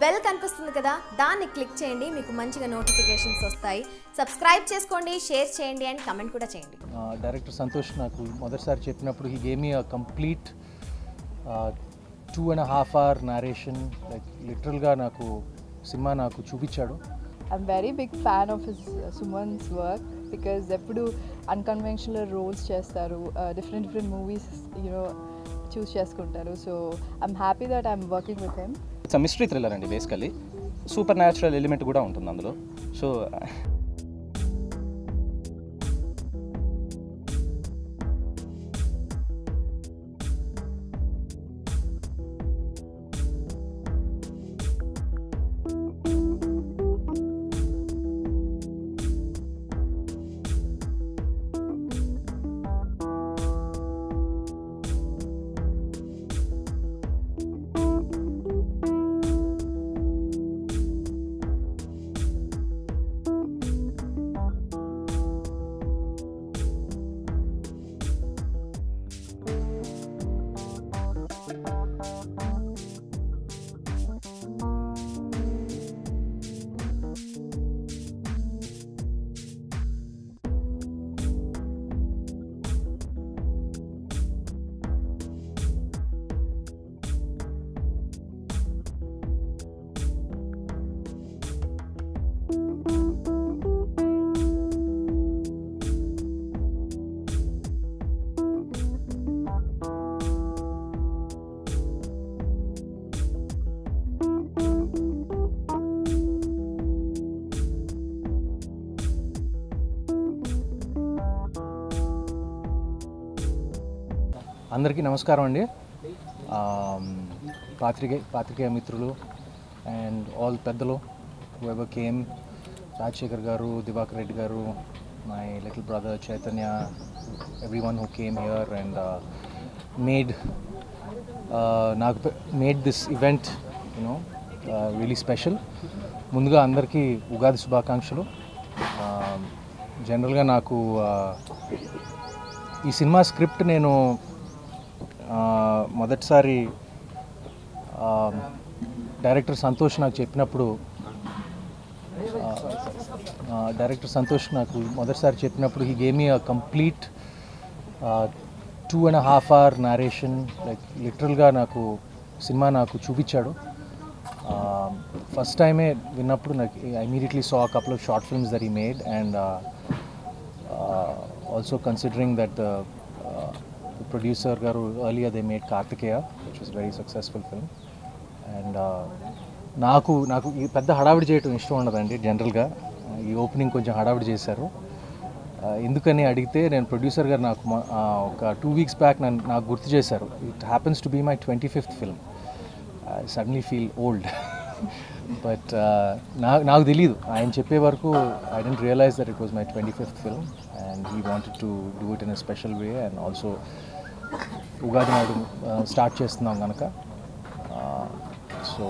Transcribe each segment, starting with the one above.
Bell కనిపిస్తుంది కదా, దాన్ని క్లిక్ చేయండి. మీకు మంచిగా నోటిఫికేషన్స్ వస్తాయి. సబ్స్క్రైబ్ చేసుకోండి, షేర్ చేయండి అండ్ కమెంట్ కూడా చేయండి. డైరెక్టర్ సంతోష్ నాకు మొదటిసారి చెప్పినప్పుడు he gave me a complete 2.5 hour narration. Like లిటరల్గా నాకు సినిమా నాకు చూపించాడు. I'm very big fan of his Suman's work because ఎప్పుడు unconventional roles చేస్తారు, different movies choose చేసుకుంటారు. So I'm happy that I'm working with him. It's a mystery thriller అండి, basically supernatural element కూడా ఉంటుంది అందులో. So అందరికీ నమస్కారం అండి. పాత్రికేయ మిత్రులు అండ్ ఆల్ పెద్దలు, whoever came, రాజశేఖర్ గారు, దివాకర్ రెడ్డి గారు, my little brother Chaitanya, everyone who came here and made this event really special. ముందుగా అందరికీ ఉగాది శుభాకాంక్షలు. జనరల్గా నాకు ఈ సినిమా స్క్రిప్ట్ నేను మొదటిసారి డైరెక్టర్ సంతోష్ నాకు చెప్పినప్పుడు he gave me a complete 2.5 hour narration. Like లిటరల్గా నాకు సినిమా నాకు చూపించాడు. ఫస్ట్ టైమే విన్నప్పుడు నాకు I immediately saw a couple of short films that he made and also considering that the producer garu earlier they made Kartikeya, which was a very successful film. And నాకు ఈ పెద్ద హడావిడి చేయటం ఇష్టం ఉండదండి. జనరల్గా ఈ ఓపెనింగ్ కొంచెం హడావిడి చేశారు. ఎందుకని అడిగితే నేను ప్రొడ్యూసర్ గారు నాకు ఒక 2 weeks బ్యాక్ నాకు గుర్తు చేశారు. It happens to be my 25th film. I suddenly feel old. But నాకు తెలీదు, ఆయన చెప్పే వరకు I didn't realise that it was my 25th film and he wanted to do it in a special way. And also Ugadi నాడు start చేస్తున్నాం కనుక. So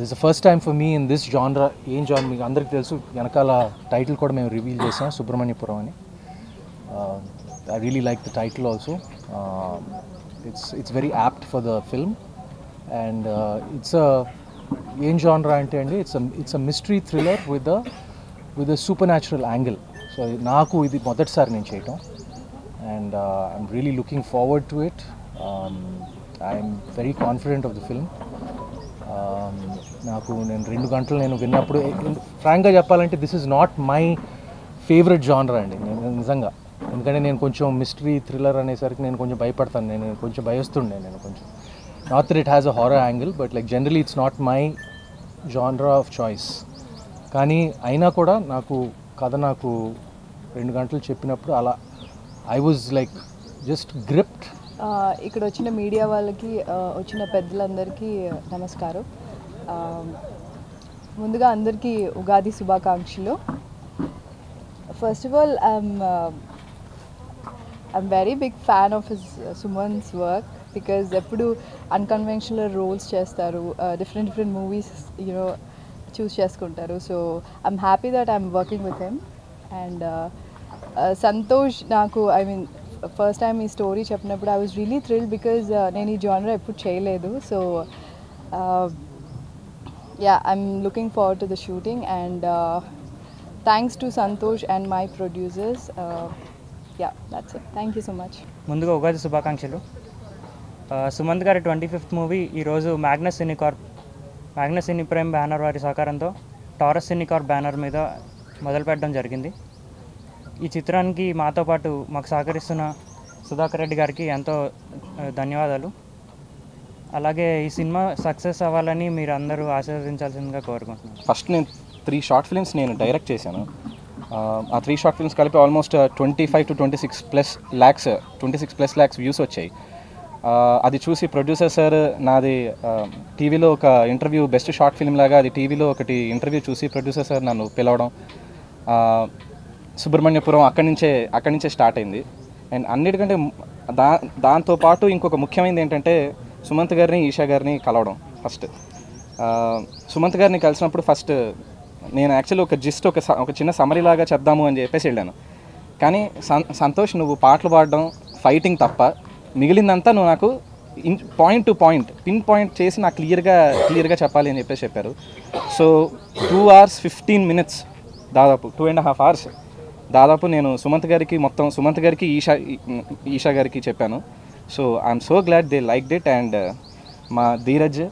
this the first time for me in this genre. ఏం జాన్ మీకు అందరికీ తెలుసు, వెనకాల title కూడా మేము రివీల్ చేసాం, సుబ్రహ్మణ్యపురం అని. I really like the title also. It's very apt for the film and ఏం జాన్రా అంటే అండి, it's a mystery thriller with a super natural angle. So నాకు ఇది మొదటిసారి నేను చేయటం and I'm really looking forward to it. I'm very confident of the film. నేను 2 గంటలు నేను విన్నప్పుడు, ఫ్రాంక్గా చెప్పాలంటే this is not my favourite genre అండి. నేను నిజంగా, ఎందుకంటే నేను కొంచెం మిస్టరీ థ్రిల్లర్ అనేసరికి నేను కొంచెం భయపడతాను. నేను కొంచెం భయస్తుండే. నేను కొంచెం not that it has a horror angle, but like generally it's not my genre of choice. కానీ అయినా కూడా నాకు కథ నాకు 2 గంటలు చెప్పినప్పుడు అలా I was like just gripped. ఇక్కడ వచ్చిన మీడియా వాళ్ళకి, వచ్చిన పెద్దలందరికీ నమస్కారం. ముందుగా అందరికీ ఉగాది శుభాకాంక్షలు. First of all I'm very big fan of his Suman's work because ఎప్పుడు అన్కన్వెన్షనల్ రోల్స్ చేస్తారు, డిఫరెంట్ మూవీస్ చూస్ చేసుకుంటారు. So I'm happy that I'm working with him. And Santosh నాకు ఫస్ట్ టైం ఈ స్టోరీ చెప్పినప్పుడు I was really thrilled because నేను ఈ genre ఎప్పుడు చేయలేదు. So yeah, I'm looking forward to the shooting, and thanks to Santosh and my producers. Yeah, that's it. Thank you so much. ముందుగా ఉగాది శుభాకాంక్షలు. సుమంత్ గారి 25th movie ఈరోజు Magnus సినీ prime banner వారి సహకారంతో టారస్ సినికార్ బ్యానర్ మీద మొదలు పెట్టడం జరిగింది. ఈ చిత్రానికి మాతో పాటు మాకు సహకరిస్తున్న సుధాకర్ రెడ్డి గారికి ఎంతో ధన్యవాదాలు. అలాగే ఈ సినిమా సక్సెస్ అవ్వాలని మీరు అందరూ ఆశీర్వదించాల్సిందిగా కోరుకుంటున్నాను. ఫస్ట్ నేను 3 షార్ట్ ఫిల్మ్స్ నేను డైరెక్ట్ చేశాను. ఆ 3 షార్ట్ ఫిల్మ్స్ కలిపి ఆల్మోస్ట్ 25 to 26+ lakhs వ్యూస్ వచ్చాయి. అది చూసి ప్రొడ్యూసర్ సార్ నాది టీవీలో ఒక ఇంటర్వ్యూ, బెస్ట్ షార్ట్ ఫిల్మ్ లాగా అది టీవీలో ఒకటి ఇంటర్వ్యూ చూసి ప్రొడ్యూసర్ సార్ నన్ను పిలవడం, సుబ్రహ్మణ్యపురం అక్కడి నుంచే స్టార్ట్ అయింది. అండ్ అన్నిటికంటే దాంతోపాటు ఇంకొక ముఖ్యమైనది ఏంటంటే సుమంత్ గారిని, ఈషా గారిని కలవడం. ఫస్ట్ సుమంత్ గారిని కలిసినప్పుడు ఫస్ట్ నేను యాక్చువల్లీ ఒక చిన్న సమరీ లాగా చెప్దాము అని చెప్పేసి వెళ్ళాను. కానీ సంతోష్, నువ్వు పాటలు పాడడం, ఫైటింగ్ తప్ప మిగిలిందంతా నువ్వు నాకు point to point pin point చేసి నాకు క్లియర్గా చెప్పాలి అని చెప్పారు. సో 2 hours 15 minutes, దాదాపు 2.5 hours దాదాపు నేను సుమంత్ గారికి ఈషా గారికి చెప్పాను. So I'm so glad they liked it. And మా ధీరజ్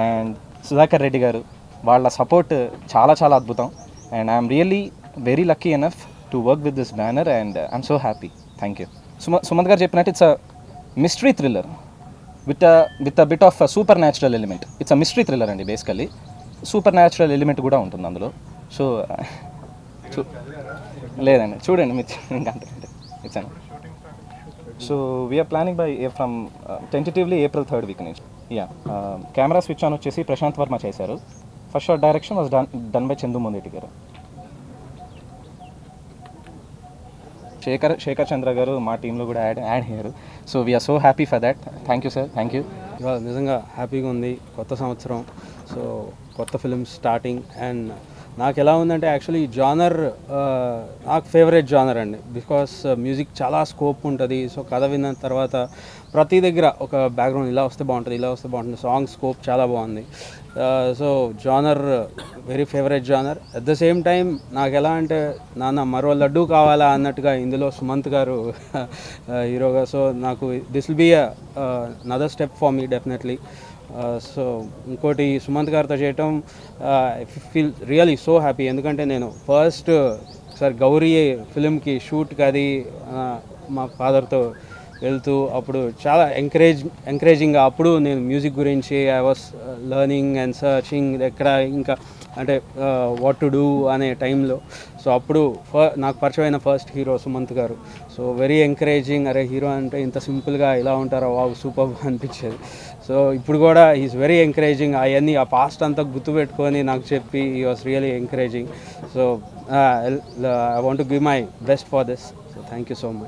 అండ్ సుధాకర్ రెడ్డి గారు వాళ్ళ సపోర్ట్ చాలా చాలా అద్భుతం. And I'm really very lucky enough to work with this banner and I'm so happy. Thank you. Sumanth garu చెప్పినట్టు it's a mystery thriller with a bit of supernatural element. It's a mystery thriller అండి. Basically supernatural element కూడా ఉంటుంది అందులో. So లేదండి, చూడండి మీరు ఇంకా అంతకంటే it's on. So we're planning from tentatively April 3rd week నుంచి. కెమెరా స్విచ్ ఆన్ వచ్చేసి ప్రశాంత్ వర్మ చేశారు. First shot direction was done by Chandu Mondeti garu. Shekhar Chandra garu మా టీంలో కూడా యాడ్ అయ్యారు. So we're so happy for that. Thank you sir, thank you. నిజంగా హ్యాపీగా ఉంది. కొత్త సంవత్సరం, సో కొత్త ఫిల్మ్స్ స్టార్టింగ్. అండ్ నాకు ఎలా ఉందంటే యాక్చువల్లీ ఈ జానర్ నాకు ఫేవరెట్ జానర్ అండి. బికాస్ మ్యూజిక్ చాలా స్కోప్ ఉంటుంది. సో కథ విన్న తర్వాత ప్రతి దగ్గర ఒక బ్యాక్గ్రౌండ్ ఇలా వస్తే బాగుంటుంది. సాంగ్ స్కోప్ చాలా బాగుంది. So genre very favourite genre. At the same time నాకు ఎలా అంటే నాన్న మరో లడ్డు కావాలా అన్నట్టుగా ఇందులో సుమంత్ గారు హీరోగా. సో నాకు this will be another step for me definitely. So ఇంకోటి సుమంత్ గారితో చేయటం I feel really so happy. ఎందుకంటే నేను ఫస్ట్ సార్ గౌరీ ఫిలింకి షూట్కి అది మా ఫాదర్తో వెళ్తూ అప్పుడు చాలా ఎంకరేజింగ్గా అప్పుడు నేను మ్యూజిక్ గురించి I was learning and searching ఎక్కడ ఇంకా అంటే వాట్ టు డూ అనే టైంలో. సో అప్పుడు నాకు పరిచయమైన ఫస్ట్ హీరో సుమంత్ గారు. So very encouraging. అరే హీరో అంటే ఇంత సింపుల్గా ఇలా ఉంటారో, వావ్ సూపర్ అనిపించేది. సో ఇప్పుడు కూడా ఈజ్ వెరీ ఎంకరేజింగ్. అవన్నీ ఆ పాస్ట్ అంతా గుర్తుపెట్టుకొని నాకు చెప్పి ఈ was really encouraging. So I want to give my best for this. So thank you so much.